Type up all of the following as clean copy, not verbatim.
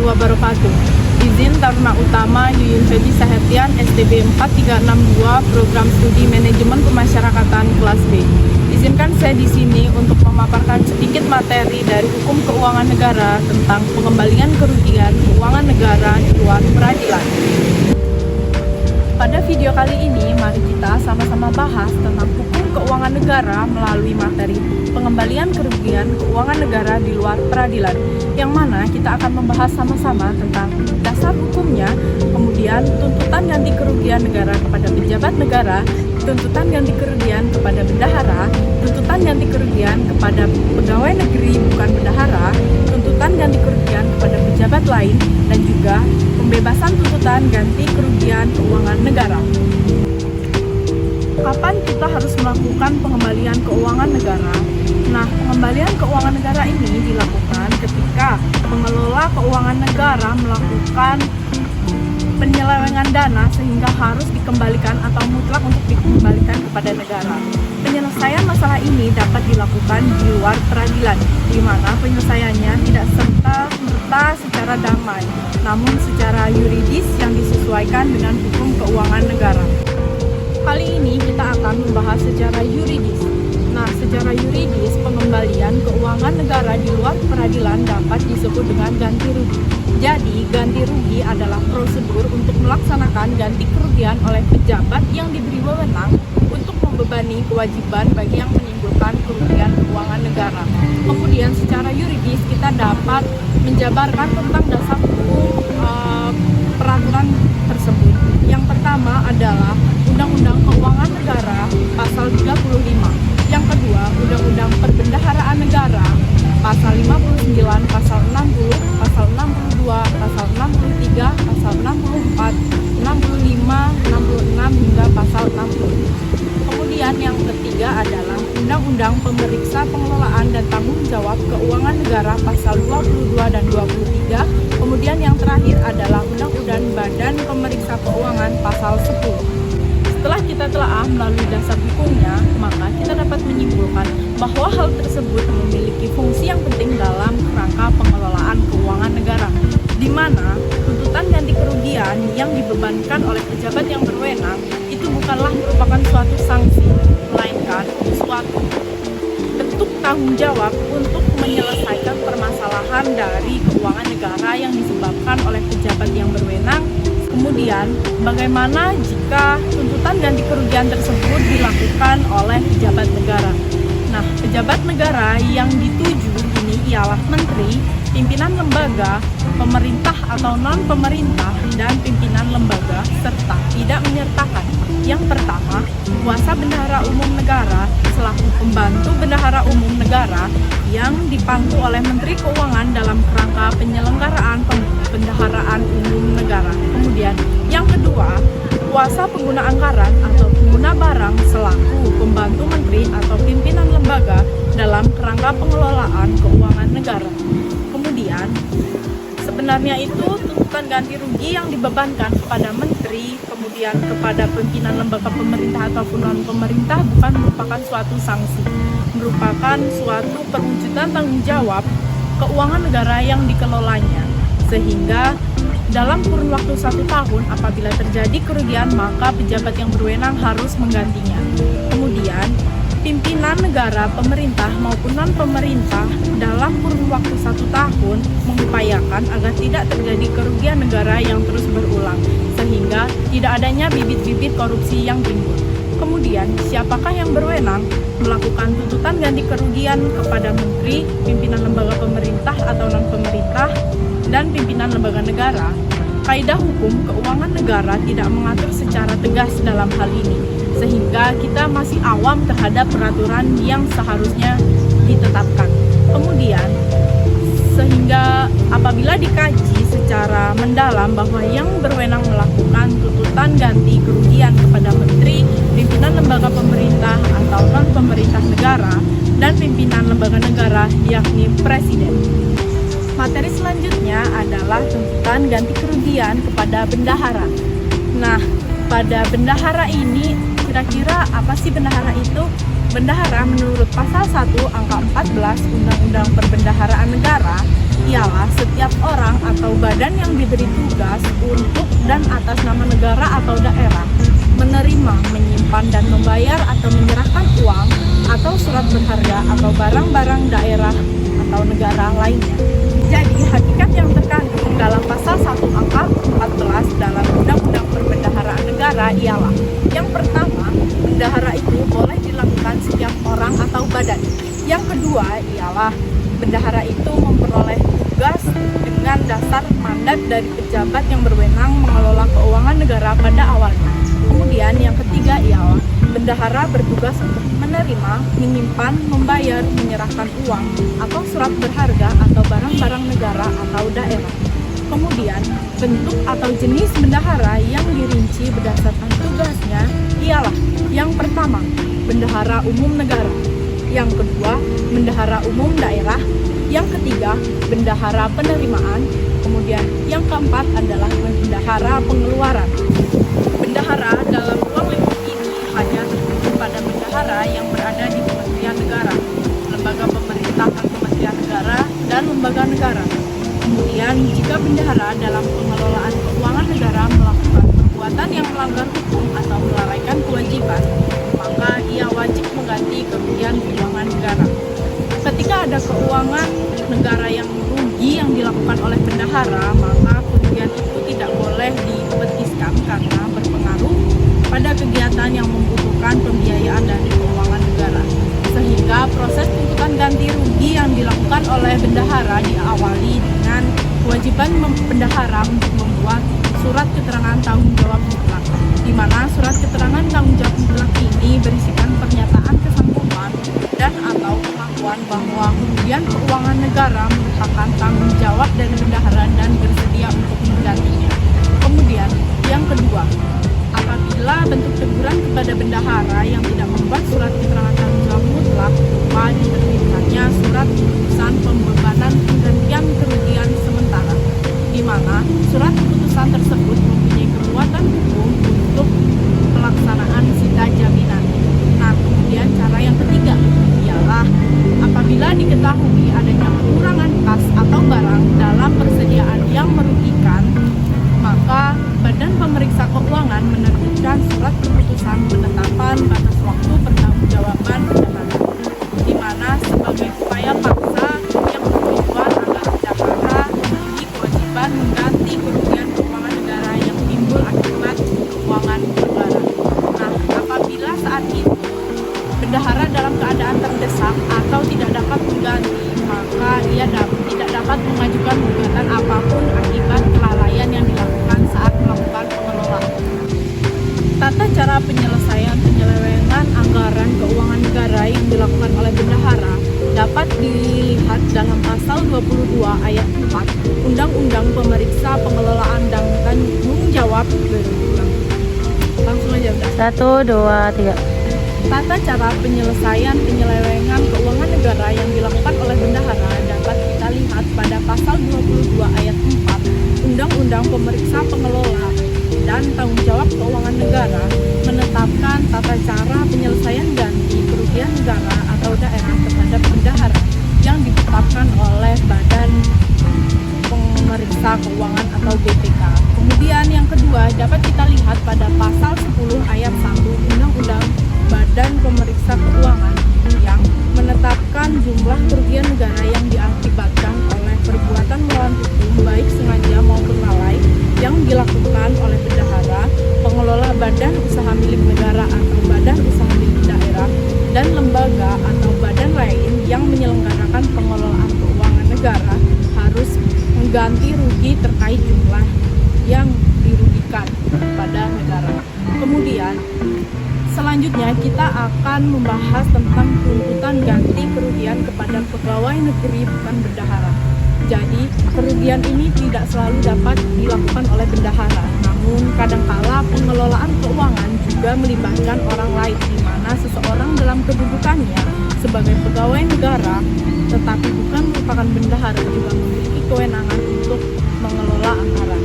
warahmatullahi wabarakatuh. Izin Taruna Utama Yuyun Febi Sahetian STB 4362 Program Studi Manajemen Pemasyarakatan kelas B. Izinkan saya di sini untuk memaparkan sedikit materi dari Hukum Keuangan Negara tentang pengembalian kerugian keuangan negara di luar peradilan. Pada video kali ini, mari kita sama-sama bahas tentang hukum keuangan negara melalui materi pengembalian kerugian keuangan negara di luar peradilan, yang mana kita akan membahas sama-sama tentang dasar hukumnya, kemudian tuntutan ganti kerugian negara kepada pejabat negara, tuntutan ganti kerugian kepada bendahara, tuntutan ganti kerugian kepada pegawai negeri bukan bendahara, tuntutan ganti kerugian kepada pejabat lain, dan juga pembebasan tuntutan ganti kerugian keuangan negara. Kapan kita harus melakukan pengembalian keuangan negara? Nah, pengembalian keuangan negara ini dilakukan ketika pengelola keuangan negara melakukan penyelewengan dana sehingga harus dikembalikan atau mutlak untuk dikembalikan kepada negara. Penyelesaian masalah ini dapat dilakukan di luar peradilan, di mana penyelesaiannya tidak serta-merta secara damai, namun secara yuridis yang disesuaikan dengan hukum keuangan negara. Kali ini kita akan membahas secara yuridis. Nah, secara yuridis, pengembalian keuangan negara di luar peradilan dapat disebut dengan ganti rugi. Jadi, ganti rugi adalah prosedur untuk melaksanakan ganti kerugian oleh pejabat yang diberi wewenang untuk membebani kewajiban bagi yang menimbulkan kerugian keuangan negara. Kemudian, secara yuridis, kita dapat menjabarkan tentang dasar hukum peraturan tersebut. Yang pertama adalah Undang-Undang Keuangan Negara Pasal 35. Yang kedua, Undang-Undang Perbendaharaan Negara Pasal 59, Pasal 60, Pasal 62, Pasal 63, Pasal 64, 65, 66 hingga Pasal 60. Kemudian yang ketiga adalah Undang-Undang Pemeriksa Pengelolaan dan Tanggung Jawab Keuangan Negara Pasal 22 dan 23. Kemudian yang terakhir adalah Undang-Undang Badan Pemeriksa Keuangan Pasal 10. Setelah kita telah melalui dasar hukumnya, maka kita dapat menyimpulkan bahwa hal tersebut memiliki fungsi yang penting dalam kerangka pengelolaan keuangan negara, di mana tuntutan ganti kerugian yang dibebankan oleh pejabat yang berwenang itu bukanlah merupakan suatu sanksi, melainkan suatu bentuk tanggung jawab untuk menyelesaikan permasalahan dari keuangan negara yang disebabkan oleh pejabat yang berwenang. Kemudian, bagaimana jika tuntutan ganti kerugian tersebut dilakukan oleh pejabat negara? Nah, pejabat negara yang dituju ini ialah menteri, pimpinan lembaga, pemerintah atau non-pemerintah, dan pimpinan lembaga, serta tidak menyertakan. Yang pertama, kuasa bendahara umum negara selaku pembantu bendahara umum negara yang dipandu oleh Menteri Keuangan dalam kerangka penyelenggaraan bendaharaan umum negara. Kemudian yang kedua, kuasa pengguna anggaran atau pengguna barang selaku pembantu menteri atau pimpinan lembaga dalam kerangka pengelolaan keuangan negara. Kemudian sebenarnya itu tuntutan ganti rugi yang dibebankan kepada menteri, kemudian kepada pimpinan lembaga pemerintah ataupun non-pemerintah bukan merupakan suatu sanksi, merupakan suatu perwujudan tanggung jawab keuangan negara yang dikelolanya. Sehingga dalam kurun waktu 1 tahun apabila terjadi kerugian maka pejabat yang berwenang harus menggantinya. Kemudian pimpinan negara, pemerintah maupun non-pemerintah dalam kurun waktu 1 tahun mengupayakan agar tidak terjadi kerugian negara yang terus berulang, sehingga tidak adanya bibit-bibit korupsi yang timbul. Kemudian, siapakah yang berwenang melakukan tuntutan ganti kerugian kepada menteri, pimpinan lembaga pemerintah atau non-pemerintah, dan pimpinan lembaga negara? Kaidah hukum keuangan negara tidak mengatur secara tegas dalam hal ini, sehingga kita masih awam terhadap peraturan yang seharusnya ditetapkan. Kemudian, sehingga apabila dikaji secara mendalam bahwa yang berwenang melakukan tuntutan ganti kerugian kepada menteri, pimpinan lembaga pemerintah atau non-pemerintah negara, dan pimpinan lembaga negara yakni presiden. Materi selanjutnya adalah tuntutan ganti kerugian kepada bendahara. Nah, pada bendahara ini kira-kira apa sih bendahara itu? Bendahara menurut pasal 1 angka 14 Undang-Undang Perbendaharaan Negara ialah setiap orang atau badan yang diberi tugas untuk dan atas nama negara atau daerah menerima, menyimpan dan membayar atau menyerahkan uang atau surat berharga atau barang-barang daerah atau negara lainnya. Jadi hakikat yang terkandung dalam pasal 1 angka 14 dalam Undang-Undang Perbendaharaan Negara ialah yang pertama, bendahara itu boleh dilakukan setiap orang atau badan. Yang kedua ialah bendahara itu memperoleh tugas dengan dasar mandat dari pejabat yang berwenang mengelola keuangan negara pada awalnya. Kemudian yang ketiga ialah bendahara bertugas untuk menerima, menyimpan, membayar, menyerahkan uang atau surat berharga atau barang-barang negara atau daerah. Kemudian, bentuk atau jenis bendahara yang dirinci berdasarkan tugasnya ialah yang pertama, bendahara umum negara. Yang kedua, bendahara umum daerah. Yang ketiga, bendahara penerimaan. Kemudian, yang keempat adalah bendahara pengeluaran. Bendahara dalam ruang lingkup ini hanya tertuju pada bendahara yang berada di Kementerian Negara, lembaga pemerintahan Kementerian Negara, dan lembaga negara. Kemudian, jika bendahara dalam pengelolaan keuangan negara melakukan perbuatan yang melanggar hukum atau melalaikan kewajiban, maka ia wajib mengganti kerugian keuangan negara. Ketika ada keuangan negara yang rugi yang dilakukan oleh bendahara, maka kerugian itu tidak boleh dibetiskan karena berpengaruh pada kegiatan yang membutuhkan pembiayaan dari keuangan negara. Sehingga proses tuntutan ganti rugi yang dilakukan oleh bendahara diawali dengan kewajiban bendahara untuk membuat surat keterangan tanggung jawab mutlak, di mana surat keterangan tanggung jawab mutlak ini berisikan pernyataan kesanggupan dan atau pengakuan bahwa kerugian keuangan negara merupakan tanggung jawab dari bendahara dan bersedia untuk menggantinya. Kemudian yang kedua, apabila bentuk teguran kepada bendahara yang tidak membuat surat keterangan tanggung jawab mutlak berupa diterbitkannya surat keputusan pembebanan penggantian kerugian sementara, di mana surat keputusan tersebut mempunyai kekuatan hukum untuk pelaksanaan sita jaminan. Nah, kemudian cara yang ketiga ialah apabila diketahui adanya pengurangan kas atau barang dalam persediaan yang merugikan, maka Badan Pemeriksa Keuangan menerbitkan surat keputusan penetapan batas waktu pertanggungjawaban bendahara, di mana sebagai upaya paksa yang bertujuan agar bendahara memiliki kewajiban mengganti kerugian keuangan negara yang timbul akibat keuangan negara. Nah, apabila saat itu bendahara dalam keadaan terdesak atau tidak dapat mengganti, maka ia tidak dapat mengajukan gugatan apapun akibat kelalaian yang dilakukan saat melakukan pengelolaan. Tata cara penyelewengan anggaran keuangan negara yang dilakukan oleh bendahara dapat dilihat dalam pasal 22 ayat 4 Undang-Undang Pemeriksa Pengelolaan dan Tanggung Jawab. Langsung aja udah. 1, 2, 3. Tata cara penyelewengan keuangan negara yang dilakukan oleh bendahara dapat kita lihat pada pasal 22 ayat 4 Undang-Undang Pemeriksa Pengelola dan Tanggung Jawab Keuangan Negara menetapkan tata cara penyelesaian ganti kerugian negara atau daerah terhadap bendahara yang ditetapkan oleh Badan Pemeriksa Keuangan atau BPK. Kemudian yang kedua dapat kita lihat pada pasal 10 ayat 1 Undang-Undang Badan Pemeriksa Keuangan yang menetapkan jumlah kerugian negara yang diakibatkan oleh perbuatan melawan hukum baik sengaja maupun lalai yang dilakukan oleh bendahara, pengelola badan usaha milik negara atau badan usaha milik daerah, dan lembaga atau badan lain yang menyelenggarakan pengelolaan keuangan negara harus mengganti rugi terkait jumlah yang dirugikan pada negara. Kemudian selanjutnya kita akan membahas tentang tuntutan ganti kerugian kepada pegawai negeri bukan bendahara. Jadi, kerugian ini tidak selalu dapat dilakukan oleh bendahara, namun kadangkala pengelolaan keuangan juga melibatkan orang lain, di mana seseorang dalam kedudukannya sebagai pegawai negara tetapi bukan merupakan bendahara juga memiliki kewenangan untuk mengelola anggaran.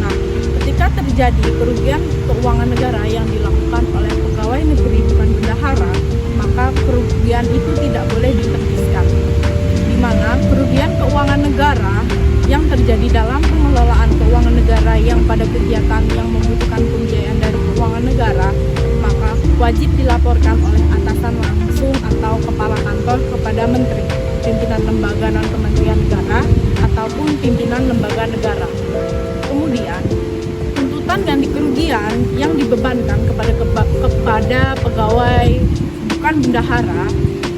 Nah, ketika terjadi kerugian keuangan negara yang dilakukan oleh pegawai negeri bukan bendahara, maka kerugian itu tidak boleh ditepiskan. Di mana kerugian keuangan negara yang terjadi dalam pengelolaan keuangan negara yang pada kegiatan yang membutuhkan pembiayaan dari keuangan negara, maka wajib dilaporkan oleh atasan langsung atau kepala kantor kepada menteri, pimpinan lembaga non kementerian negara, ataupun pimpinan lembaga negara. Kemudian, tuntutan ganti kerugian yang dibebankan kepada pegawai bukan bendahara,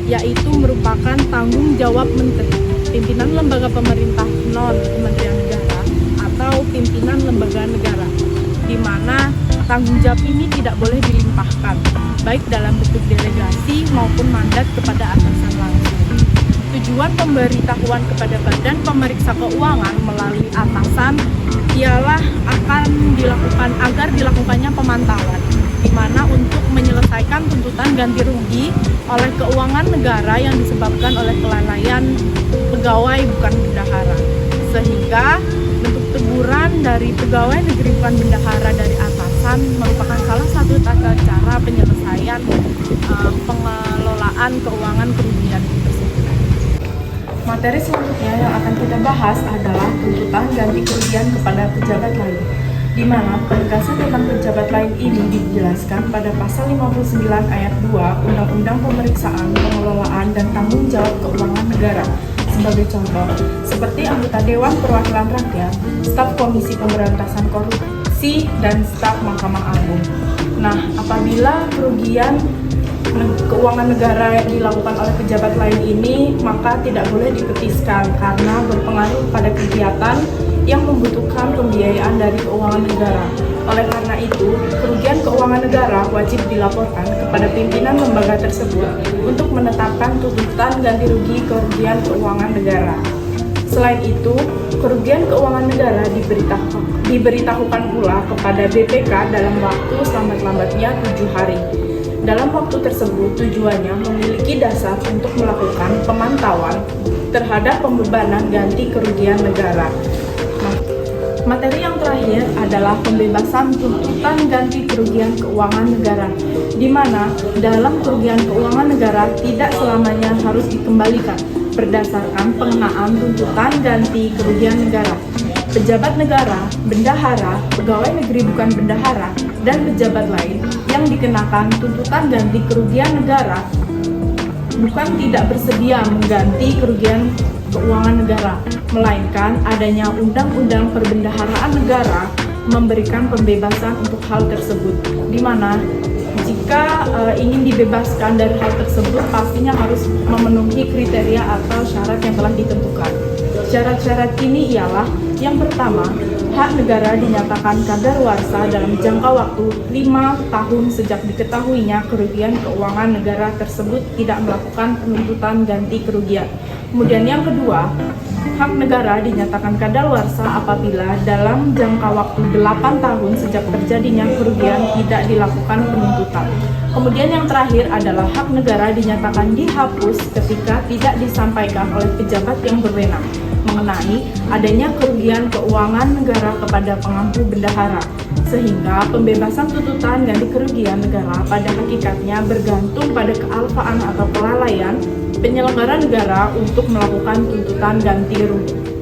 yaitu merupakan tanggung jawab menteri, pimpinan lembaga pemerintah non kementerian negara, atau pimpinan lembaga negara, di mana tanggung jawab ini tidak boleh dilimpahkan, baik dalam bentuk delegasi maupun mandat kepada atasan langsung. Tujuan pemberitahuan kepada Badan Pemeriksa Keuangan melalui atasan ialah akan dilakukan agar dilakukannya pemantauan, di mana untuk menyelesaikan tuntutan ganti rugi oleh keuangan negara yang disebabkan oleh kelalaian pegawai bukan bendahara, sehingga bentuk teguran dari pegawai negeri bukan bendahara dari atasan merupakan salah satu tata cara penyelesaian pengelolaan keuangan kerugian tersebut. Materi selanjutnya yang akan kita bahas adalah tuntutan ganti kerugian kepada pejabat lain, di mana penegasan tentang pejabat lain ini dijelaskan pada pasal 59 ayat 2 Undang-Undang Pemeriksaan, Pengelolaan, dan Tanggung Jawab Keuangan Negara. Sebagai contoh, seperti anggota Dewan Perwakilan Rakyat, staf Komisi Pemberantasan Korupsi, dan staf Mahkamah Agung. Nah, apabila kerugian keuangan negara yang dilakukan oleh pejabat lain ini, maka tidak boleh dipetiskan karena berpengaruh pada kegiatan yang membutuhkan pembiayaan dari keuangan negara. Oleh karena itu, kerugian keuangan negara wajib dilaporkan kepada pimpinan lembaga tersebut untuk menetapkan tuntutan ganti rugi kerugian keuangan negara. Selain itu, kerugian keuangan negara diberitahukan pula kepada BPK dalam waktu selambat-lambatnya 7 hari. Dalam waktu tersebut, tujuannya memiliki dasar untuk melakukan pemantauan terhadap pembebanan ganti kerugian negara. Materi yang terakhir adalah pembebasan tuntutan ganti kerugian keuangan negara, di mana dalam kerugian keuangan negara tidak selamanya harus dikembalikan berdasarkan pengenaan tuntutan ganti kerugian negara. Pejabat negara, bendahara, pegawai negeri bukan bendahara, dan pejabat lain yang dikenakan tuntutan ganti kerugian negara bukan tidak bersedia mengganti kerugian keuangan negara, melainkan adanya undang-undang perbendaharaan negara memberikan pembebasan untuk hal tersebut, di mana jika ingin dibebaskan dari hal tersebut pastinya harus memenuhi kriteria atau syarat yang telah ditentukan. Syarat-syarat ini ialah: yang pertama, hak negara dinyatakan kadaluarsa dalam jangka waktu 5 tahun sejak diketahuinya kerugian keuangan negara tersebut tidak melakukan penuntutan ganti kerugian. Kemudian yang kedua, hak negara dinyatakan kadaluarsa apabila dalam jangka waktu 8 tahun sejak terjadinya kerugian tidak dilakukan penuntutan. Kemudian yang terakhir adalah hak negara dinyatakan dihapus ketika tidak disampaikan oleh pejabat yang berwenang mengenai adanya kerugian keuangan negara kepada pengampu bendahara, sehingga pembebasan tuntutan ganti kerugian negara pada hakikatnya bergantung pada kealpaan atau kelalaian penyelenggara negara untuk melakukan tuntutan ganti rugi.